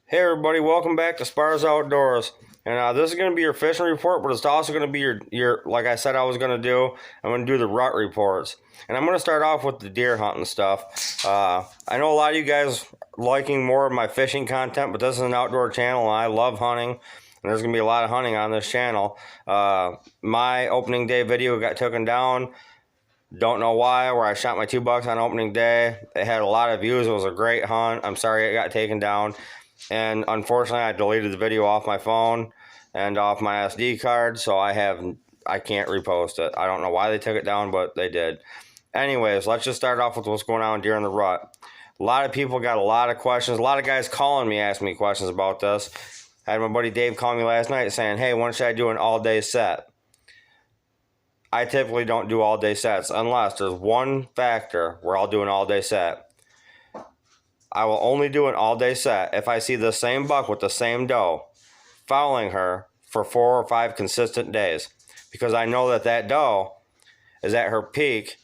Hey everybody, welcome back to Spars Outdoors. And this is going to be your fishing report, but it's also going to be your like I said I was going to do, I'm going to do the rut reports. And I'm going to start off with the deer hunting stuff. I know a lot of you guys liking more of my fishing content, but this is an outdoor channel and I love hunting. And there's going to be a lot of hunting on this channel. My opening day video got taken down. Don't know why, where I shot my 2 bucks on opening day. It had a lot of views. It was a great hunt. I'm sorry it got taken down. And unfortunately, I deleted the video off my phone and off my SD card, so I can't repost it. I don't know why they took it down, but they did. Anyways, let's just start off with what's going on during the rut. A lot of people got a lot of questions. A lot of guys calling me, asking me questions about this. I had my buddy Dave call me last night saying, hey, when should I do an all-day set? I typically don't do all-day sets unless there's one factor where I'll do an all-day set. I will only do an all-day set if I see the same buck with the same doe following her for 4 or 5 consistent days, because I know that that doe is at her peak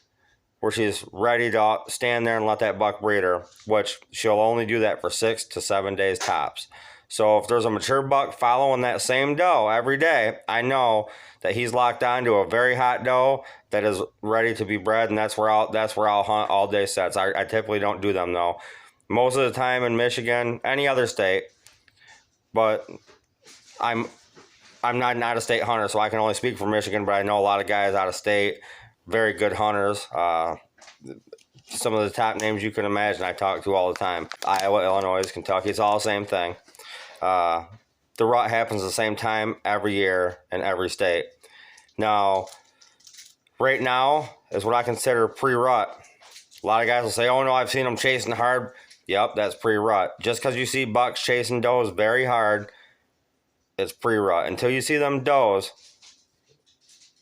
where she's ready to stand there and let that buck breed her, which she'll only do that for 6 to 7 days tops. So if there's a mature buck following that same doe every day, I know that he's locked on to a very hot doe that is ready to be bred, and that's where I'll hunt all-day sets. I typically don't do them though. Most of the time in Michigan, any other state, but I'm not an out-of-state hunter, so I can only speak for Michigan, but I know a lot of guys out of state, very good hunters. Some of the top names you can imagine I talk to all the time. Iowa, Illinois, Kentucky, it's all the same thing. The rut happens the same time every year in every state. Now, right now is what I consider pre-rut. A lot of guys will say, oh no, I've seen them chasing hard. Yep, that's pre-rut. Just because you see bucks chasing does very hard, it's pre-rut. Until you see them does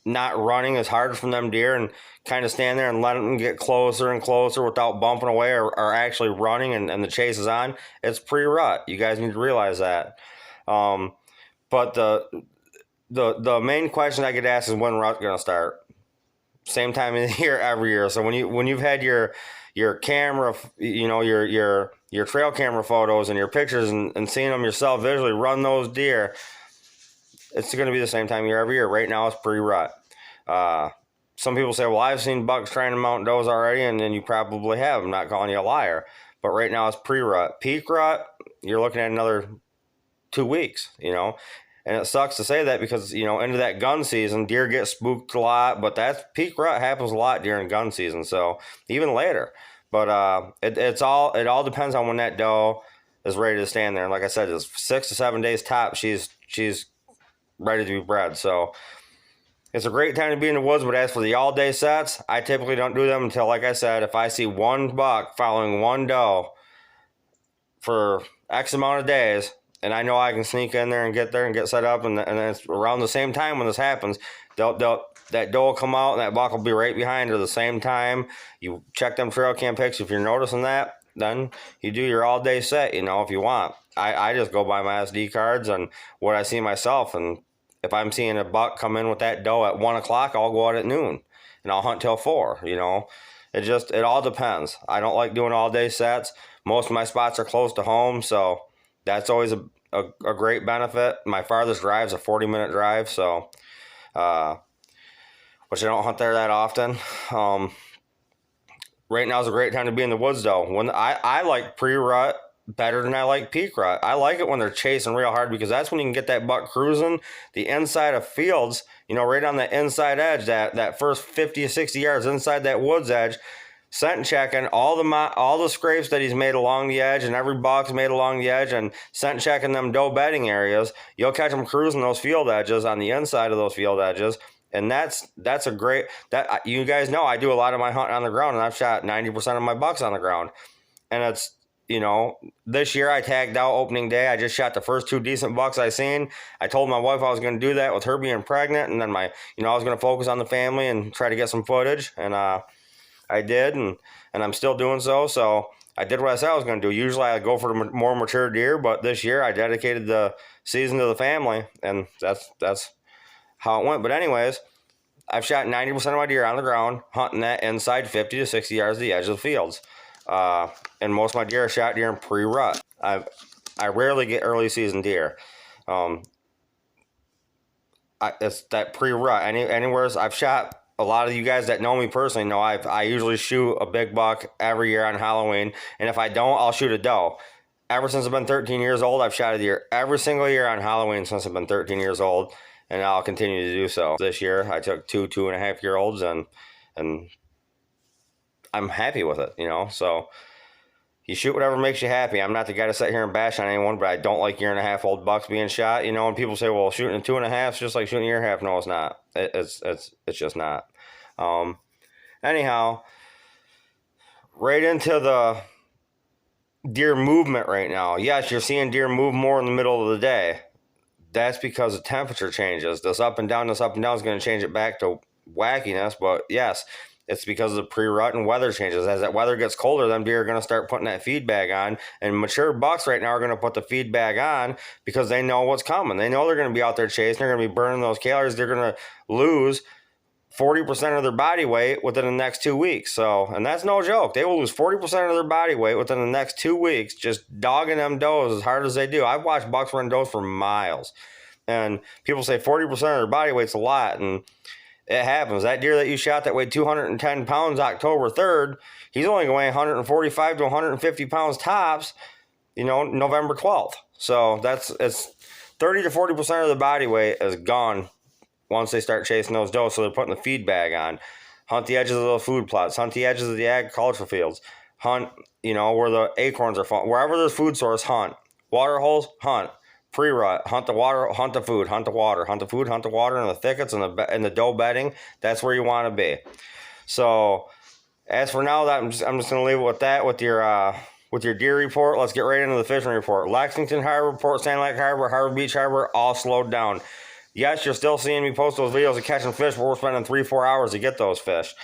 not running as hard from them deer and kind of stand there and let them get closer and closer without bumping away or actually running and the chase is on, it's pre-rut. You guys need to realize that. But the main question I get asked is when rut's going to start. Same time of the year every year. So when you've had your camera, you know, your trail camera photos and your pictures and seeing them yourself visually run those deer, it's going to be the same time of year every year. Right now it's pre-rut. Some people say, well, I've seen bucks trying to mount does already, and then you probably have. I'm not calling you a liar. But right now it's pre-rut. Peak rut, you're looking at another 2 weeks, you know. And it sucks to say that because, you know, into that gun season, deer get spooked a lot, but that peak rut happens a lot during gun season, so even later. But it all depends on when that doe is ready to stand there. And like I said, it's 6 to 7 days top. She's ready to be bred. So it's a great time to be in the woods. But as for the all-day sets, I typically don't do them until, like I said, if I see one buck following one doe for X amount of days, and I know I can sneak in there and get set up, and then it's around the same time when this happens, that doe will come out and that buck will be right behind her the same time. You check them trail cam pics. If you're noticing that, then you do your all-day set, you know, if you want. I just go by my SD cards and what I see myself, and if I'm seeing a buck come in with that doe at 1 o'clock, I'll go out at noon, and I'll hunt till 4, you know. It all depends. I don't like doing all-day sets. Most of my spots are close to home, so that's always a great benefit. My farthest drive is a 40-minute drive, so which I don't hunt there that often. Right now is a great time to be in the woods, though. When I like pre-rut better than I like peak rut. I like it when they're chasing real hard because that's when you can get that buck cruising the inside of fields, you know, right on the inside edge, that first 50 to 60 yards inside that woods edge. Scent checking all the scrapes that he's made along the edge and every buck's made along the edge, and scent checking them doe bedding areas. You'll catch them cruising those field edges on the inside of those field edges, and that's a great, that you guys know I do a lot of my hunting on the ground, and I've shot 90% of my bucks on the ground. And it's, you know, this year I tagged out opening day. I just shot the first 2 decent bucks I seen. I told my wife I was going to do that with her being pregnant, and then I was going to focus on the family and try to get some footage, and I did, and I'm still doing so. So I did what I said I was going to do. Usually I go for the more mature deer, but this year I dedicated the season to the family, and that's how it went. But anyways, I've shot 90% of my deer on the ground, hunting that inside 50 to 60 yards of the edge of the fields. And most of my deer are shot during pre-rut. I rarely get early season deer. It's that pre-rut. Anywhere I've shot. A lot of you guys that know me personally know I usually shoot a big buck every year on Halloween, and if I don't, I'll shoot a doe. Ever since I've been 13 years old, I've shot a deer every single year on Halloween since I've been 13 years old, and I'll continue to do so. This year, I took 2.5-year-olds, and I'm happy with it, you know. So you shoot whatever makes you happy. I'm not the guy to sit here and bash on anyone, but I don't like 1.5-year-old bucks being shot, you know. And people say, well, shooting a 2.5 is just like shooting a 1.5. No, it's not. It's just not. Anyhow, right into the deer movement right now. Yes, you're seeing deer move more in the middle of the day. That's because the temperature changes. This up and down is going to change it back to wackiness. But yes, it's because of the pre-rut and weather changes. As that weather gets colder, them deer are going to start putting that feed bag on. And mature bucks right now are going to put the feed bag on because they know what's coming. They know they're going to be out there chasing. They're going to be burning those calories. They're going to lose 40% of their body weight within the next 2 weeks. So, and that's no joke. They will lose 40% of their body weight within the next 2 weeks, just dogging them does as hard as they do. I've watched bucks run does for miles. And people say 40% of their body weight's a lot. And it happens. That deer that you shot that weighed 210 pounds October 3rd, he's only going to weigh 145 to 150 pounds tops, you know, November 12th. So it's 30 to 40% of the body weight is gone once they start chasing those does. So they're putting the feed bag on. Hunt the edges of the food plots. Hunt the edges of the agricultural fields. Hunt, you know, where the acorns are falling. Wherever there's food source, hunt. Water holes, hunt. Pre-rut, hunt the water, hunt the food, hunt the water, hunt the food, hunt the water, and the thickets and the doe bedding. That's where you want to be. So, as for now, I'm just going to leave it with that. With your deer report, let's get right into the fishing report. Lexington Harbor, Port Sand Lake Harbor, Harbor Beach Harbor, all slowed down. Yes, you're still seeing me post those videos of catching fish, but we're spending 3-4 hours to get those fish.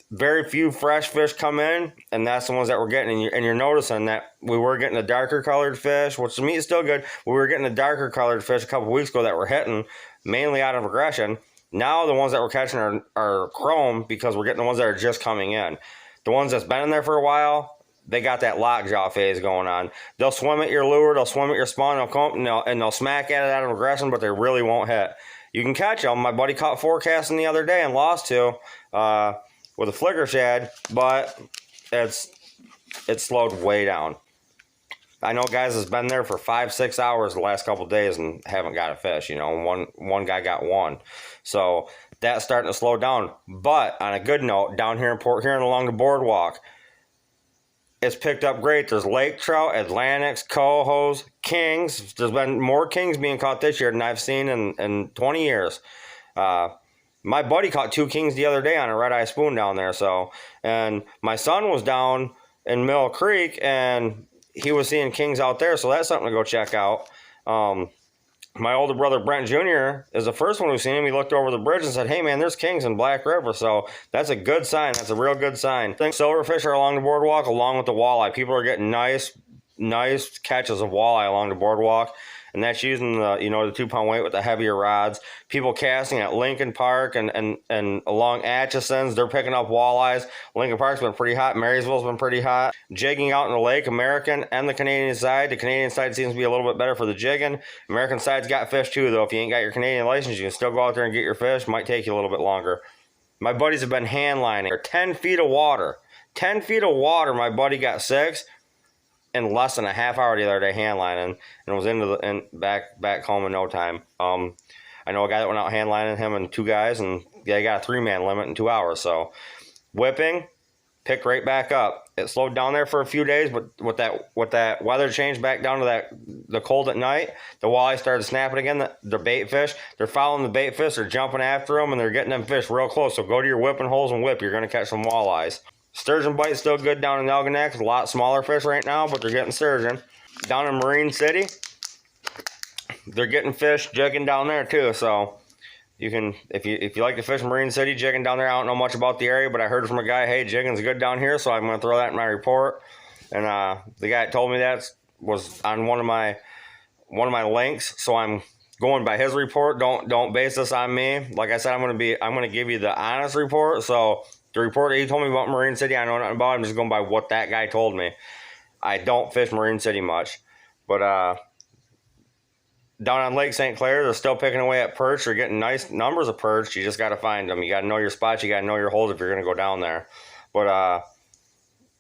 Very few fresh fish come in, and that's the ones that we're getting. And you're noticing that we were getting a darker colored fish, which to me is still good. We were getting a darker colored fish a couple weeks ago that we're hitting, mainly out of aggression. Now the ones that we're catching are chrome because we're getting the ones that are just coming in. The ones that's been in there for a while, they got that lockjaw phase going on. They'll swim at your lure, they'll swim at your spawn, they'll come up and they'll smack at it out of aggression, but they really won't hit. You can catch them. My buddy caught forecasting the other day and lost 2. With a flicker shad, but it's slowed way down. I know guys has been there for 5-6 hours the last couple of days and haven't got a fish. You know, one guy got one, so that's starting to slow down. But on a good note, down here in Port Huron along the boardwalk, it's picked up great. There's lake trout, Atlantics, cohos, kings. There's been more kings being caught this year than I've seen in 20 years. My buddy caught 2 kings the other day on a red-eye spoon down there. So, and my son was down in Mill Creek, and he was seeing kings out there. So that's something to go check out. My older brother, Brent Jr., is the first one who's seen him. He looked over the bridge and said, hey, man, there's kings in Black River. So that's a good sign. That's a real good sign. I think silverfish are along the boardwalk along with the walleye. People are getting nice catches of walleye along the boardwalk. And that's using the 2-pound weight with the heavier rods. People casting at Lincoln Park and along Atchison's, they're picking up walleyes. Lincoln Park's been pretty hot. Marysville's been pretty hot. Jigging out in the lake, American and the Canadian side. The Canadian side seems to be a little bit better for the jigging. American side's got fish too, though. If you ain't got your Canadian license, you can still go out there and get your fish. Might take you a little bit longer. My buddies have been hand lining. 10 feet of water. 10 feet of water, my buddy got 6. In less than a half hour the other day hand lining, and was back home in no time. I know a guy that went out hand lining him and 2 guys, and they got a 3-man limit in 2 hours. So whipping, picked right back up. It slowed down there for a few days, but with that weather change back down to the cold at night, the walleye started snapping again. The bait fish, they're following the bait fish, they're jumping after them, and they're getting them fish real close. So go to your whipping holes and whip. You're going to catch some walleyes. Sturgeon bite's still good down in Elginak. A lot smaller fish right now, but they're getting sturgeon. Down in Marine City, they're getting fish jigging down there too. So you can, if you like to fish in Marine City, jigging down there. I don't know much about the area, but I heard from a guy, hey, jigging's good down here, so I'm going to throw that in my report. And the guy that told me that was on one of my links, so I'm going by his report. Don't base this on me. Like I said, I'm going to give you the honest report. So the report that he told me about Marine City, I know nothing about. I'm just going by what that guy told me. I don't fish Marine City much. But down on Lake St. Clair, they're still picking away at perch. They're getting nice numbers of perch. You just got to find them. You got to know your spots. You got to know your holes if you're going to go down there. But,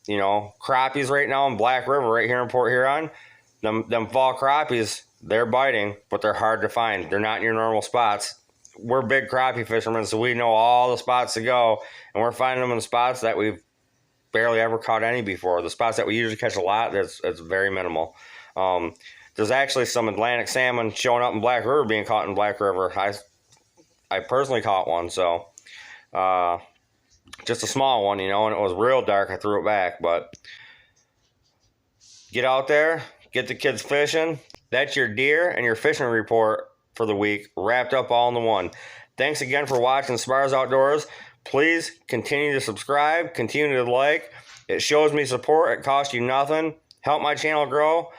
you know, crappies right now in Black River right here in Port Huron, them fall crappies, they're biting, but they're hard to find. They're not in your normal spots. We're big crappie fishermen, so we know all the spots to go, and we're finding them in spots that we've barely ever caught any before. The spots that we usually catch a lot, it's very minimal. There's actually some Atlantic salmon showing up in Black River being caught in Black River. I personally caught one, so just a small one, you know, and it was real dark. I threw it back, but get out there, get the kids fishing. That's your deer and your fishing report for the week, wrapped up all into one. Thanks again for watching Spars Outdoors. Please continue to subscribe, continue to like. It shows me support. It costs you nothing. Help my channel grow.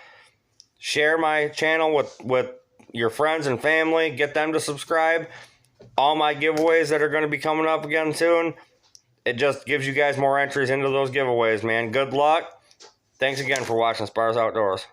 Share my channel with your friends and family. Get them to subscribe. All my giveaways that are going to be coming up again soon. It just gives you guys more entries into those giveaways, man. Good luck. Thanks again for watching Spars Outdoors.